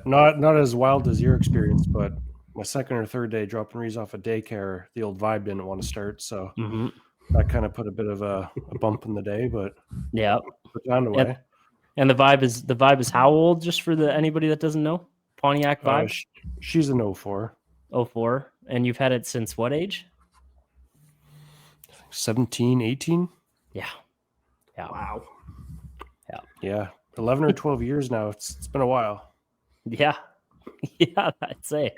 not as wild as your experience, but my second or third day dropping Reese off at daycare, the old Vibe didn't want to start, so that kind of put a bit of a bump in the day, but Yeah. put found a way. And the Vibe is how old? Just for anybody that doesn't know, Pontiac Vibe. She's an 04. 04. And you've had it since what age? 17, 18. Yeah. Wow. Yeah, 11 or 12 years now. It's been a while. Yeah. Yeah, I'd say.